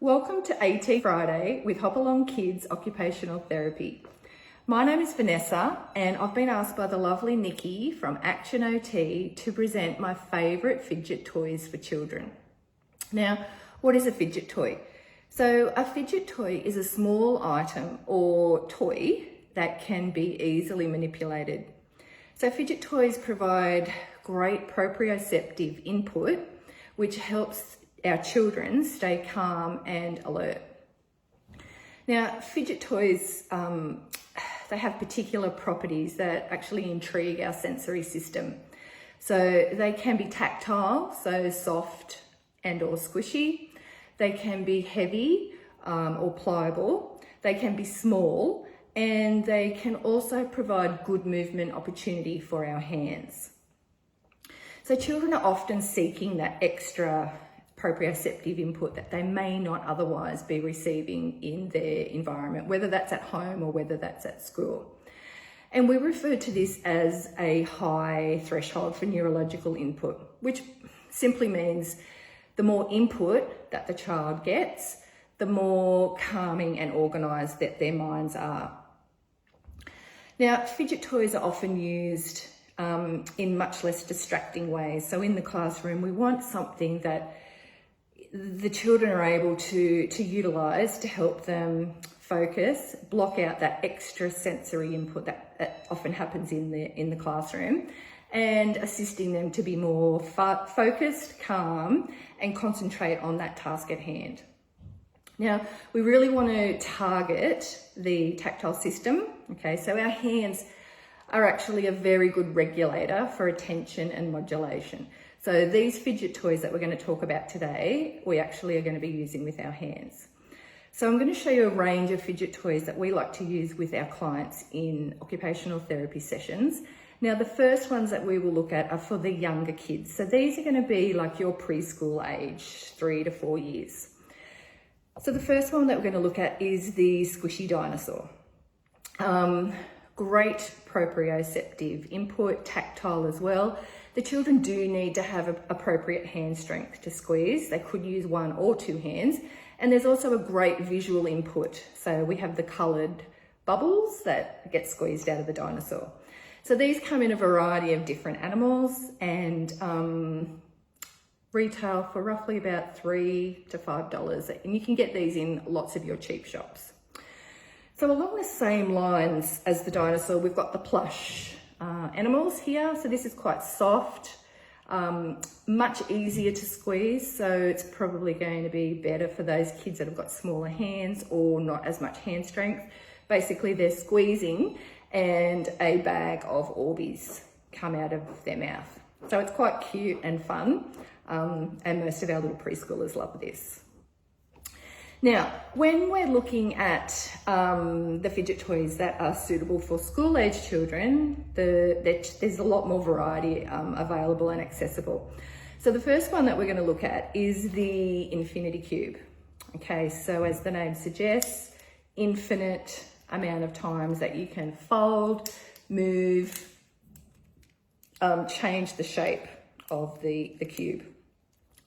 Welcome to AT Friday with Hop Along Kids Occupational Therapy. My name is Vanessa and I've been asked by the lovely Nikki from Action OT to present my favourite fidget toys for children. Now, what is a fidget toy? So a fidget toy is a small item or toy that can be easily manipulated. So fidget toys provide great proprioceptive input, which helps our children stay calm and alert. Now, fidget toys, they have particular properties that actually intrigue our sensory system. So they can be tactile, so soft and or squishy. They can be heavy or pliable. They can be small, and they can also provide good movement opportunity for our hands. So children are often seeking that extra proprioceptive input that they may not otherwise be receiving in their environment, whether that's at home or whether that's at school. And we refer to this as a high threshold for neurological input, which simply means the more input that the child gets, the more calming and organised that their minds are. Now, fidget toys are often used in much less distracting ways. So in the classroom, we want something that the children are able to utilise to help them focus, block out that extra sensory input that often happens in the classroom, and assisting them to be more focused, calm, and concentrate on that task at hand. Now, we really want to target the tactile system. Okay, so our hands are actually a very good regulator for attention and modulation. So these fidget toys that we're going to talk about today, we actually are going to be using with our hands. So I'm going to show you a range of fidget toys that we like to use with our clients in occupational therapy sessions. Now, the first ones that we will look at are for the younger kids. So these are going to be like your preschool age, 3 to 4 years. So the first one that we're going to look at is the squishy dinosaur. Great proprioceptive input, tactile as well. The children do need to have appropriate hand strength to squeeze. They could use 1 or 2 hands. And there's also a great visual input. So we have the coloured bubbles that get squeezed out of the dinosaur. So these come in a variety of different animals and retail for roughly about $3 to $5. And you can get these in lots of your cheap shops. So along the same lines as the dinosaur, we've got the plush animals here. So this is quite soft, much easier to squeeze. So it's probably going to be better for those kids that have got smaller hands or not as much hand strength. Basically, they're squeezing and a bag of Orbeez come out of their mouth. So it's quite cute and fun. And most of our little preschoolers love this. Now, when we're looking at the fidget toys that are suitable for school-age children, there's a lot more variety available and accessible. So the first one that we're going to look at is the infinity cube. Okay, so as the name suggests, infinite amount of times that you can fold, move, change the shape of the cube.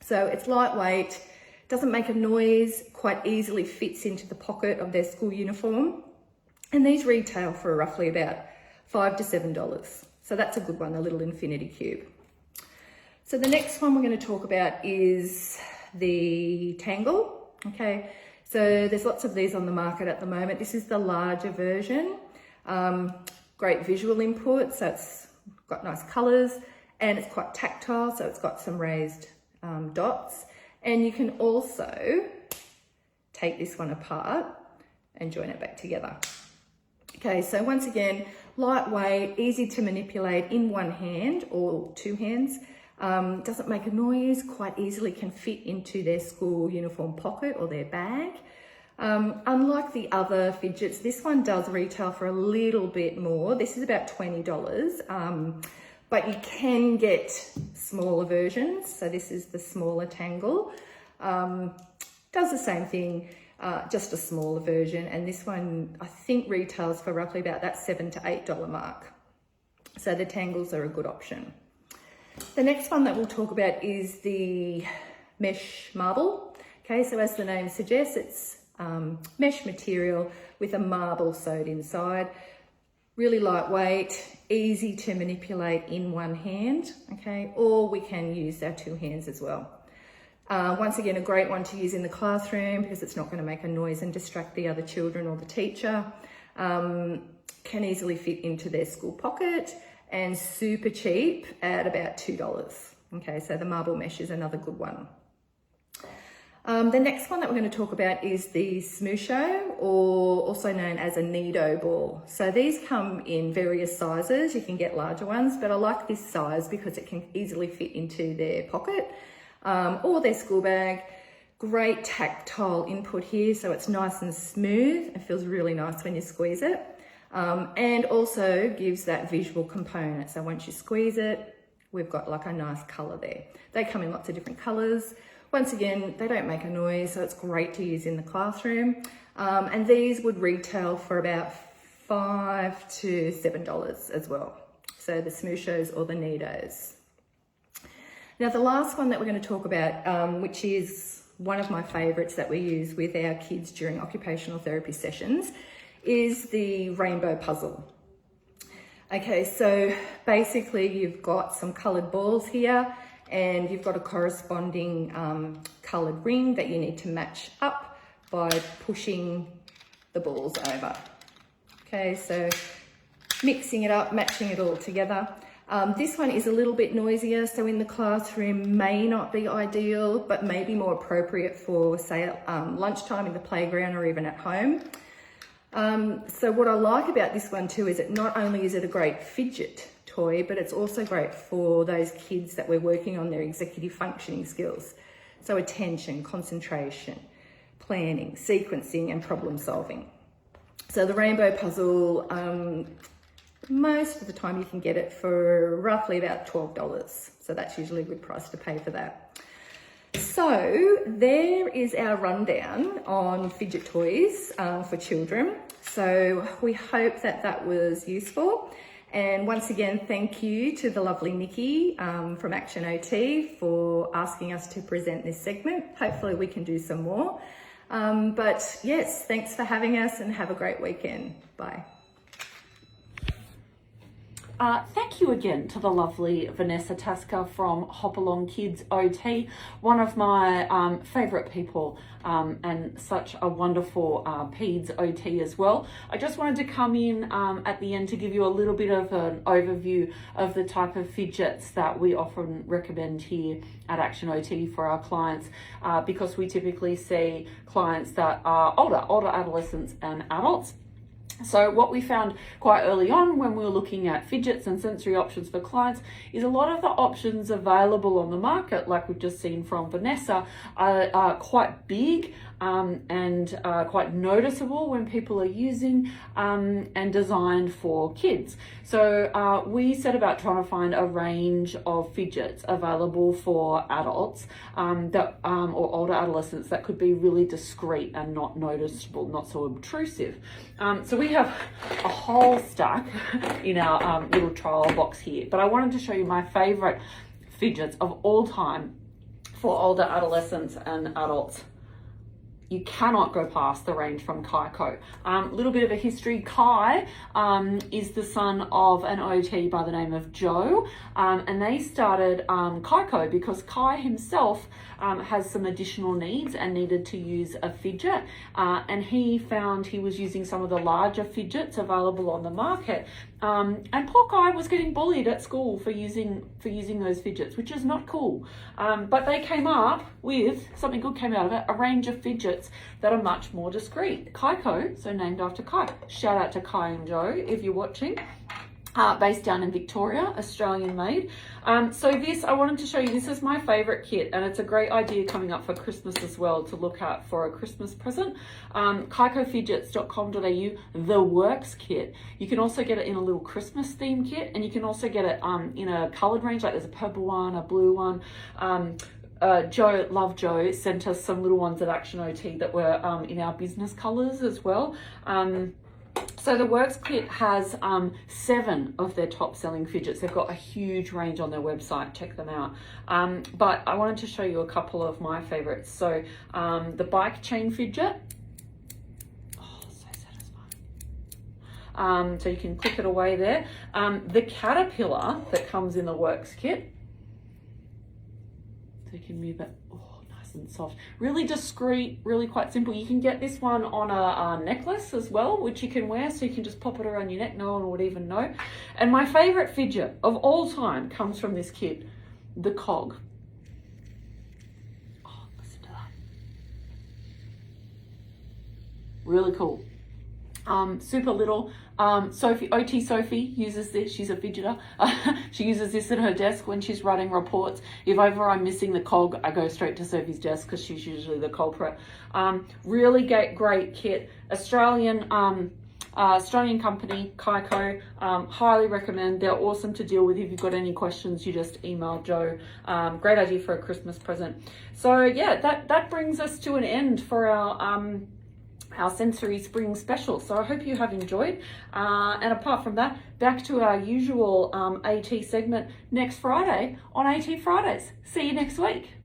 So it's lightweight, doesn't make a noise, quite easily fits into the pocket of their school uniform. And these retail for roughly about $5 to $7. So that's a good one, the little infinity cube. So the next one we're going to talk about is the Tangle. Okay, so there's lots of these on the market at the moment. This is the larger version. Great visual input, so it's got nice colours and it's quite tactile, so it's got some raised dots. And you can also take this one apart and join it back together. Okay, so once again, lightweight, easy to manipulate in 1 hand or 2 hands. Doesn't make a noise, quite easily can fit into their school uniform pocket or their bag. Unlike the other fidgets, this one does retail for a little bit more. This is about $20. But you can get smaller versions. So this is the smaller Tangle. Does the same thing, just a smaller version. And this one, I think, retails for roughly about that $7 to $8 mark. So the Tangles are a good option. The next one that we'll talk about is the mesh marble. Okay, so as the name suggests, it's mesh material with a marble sewed inside. Really lightweight, easy to manipulate in one hand, okay, or we can use our two hands as well. Once again, a great one to use in the classroom because it's not going to make a noise and distract the other children or the teacher. Can easily fit into their school pocket and super cheap at about $2. Okay, so the marble mesh is another good one. The next one that we're going to talk about is the smoosho, or also known as a Nido ball. So these come in various sizes. You can get larger ones, but I like this size because it can easily fit into their pocket or their school bag. Great tactile input here, so it's nice and smooth. It feels really nice when you squeeze it, and also gives that visual component. So once you squeeze it, we've got like a nice color there. They come in lots of different colors. Once again, they don't make a noise, so it's great to use in the classroom. And these would retail for about $5 to $7 as well. So the smooshos or the Nidos. Now, the last one that we're going to talk about, which is one of my favorites that we use with our kids during occupational therapy sessions, is the rainbow puzzle. Okay, so basically you've got some colored balls here, and you've got a corresponding coloured ring that you need to match up by pushing the balls over. Okay, so mixing it up, matching it all together. This one is a little bit noisier, so in the classroom may not be ideal, but may be more appropriate for, say, at lunchtime in the playground or even at home. So what I like about this one too is that not only is it a great fidget toy, but it's also great for those kids that we're working on their executive functioning skills. So attention, concentration, planning, sequencing, and problem solving. So the rainbow puzzle, most of the time you can get it for roughly about $12. So that's usually a good price to pay for that. So there is our rundown on fidget toys for children. So we hope that that was useful. And once again, thank you to the lovely Nikki from Action OT for asking us to present this segment. Hopefully we can do some more. But yes, thanks for having us and have a great weekend. Bye. Thank you again to the lovely Vanessa Tasker from Hop Along Kids OT, one of my favourite people and such a wonderful PEDS OT as well. I just wanted to come in at the end to give you a little bit of an overview of the type of fidgets that we often recommend here at Action OT for our clients, because we typically see clients that are older adolescents and adults. So what we found quite early on when we were looking at fidgets and sensory options for clients is a lot of the options available on the market, like we've just seen from Vanessa, are quite big and quite noticeable when people are using and designed for kids. So we set about trying to find a range of fidgets available for adults that or older adolescents that could be really discreet and not noticeable, not so obtrusive. So we have a whole stack in our little trial box here, but I wanted to show you my favorite fidgets of all time for older adolescents and adults. You cannot go past the range from Kaiko. Little bit of a history. Kai is the son of an OT by the name of Joe, and they started Kaiko because Kai himself has some additional needs and needed to use a fidget, and he found he was using some of the larger fidgets available on the market, and poor Kai was getting bullied at school for using those fidgets, which is not cool. But they came up with something good, came out of it, a range of fidgets that are much more discreet. Kaiko, so named after Kai. Shout out to Kai and Joe if you're watching. Based down in Victoria, Australian made. So this, I wanted to show you, this is my favorite kit, and it's a great idea coming up for Christmas as well to look at for a Christmas present. kaikofidgets.com.au, the Works Kit. You can also get it in a little Christmas theme kit, and you can also get it in a coloured range, like there's a purple one, a blue one. Joe sent us some little ones at Action OT that were in our business colours as well. So the Works Kit has 7 of their top selling fidgets. They've got a huge range on their website, check them out. But I wanted to show you a couple of my favorites. So the bike chain fidget, oh, so satisfying. So you can click it away there. The caterpillar that comes in the Works Kit, so you can move it, oh, nice and soft. Really discreet, really quite simple. You can get this one on a necklace as well, which you can wear, so you can just pop it around your neck, no one would even know. And my favorite fidget of all time comes from this kit, the cog. Oh, listen to that. Really cool. Super little. OT Sophie uses this. She's a fidgeter. She uses this at her desk when she's writing reports. If ever I'm missing the cog, I go straight to Sophie's desk because she's usually the culprit. Really great kit. Australian company, Kaiko. Highly recommend. They're awesome to deal with. If you've got any questions, you just email Joe. Great idea for a Christmas present. So yeah, that brings us to an end for our sensory spring special. So I hope you have enjoyed. And apart from that, back to our usual AT segment next Friday on AT Fridays. See you next week.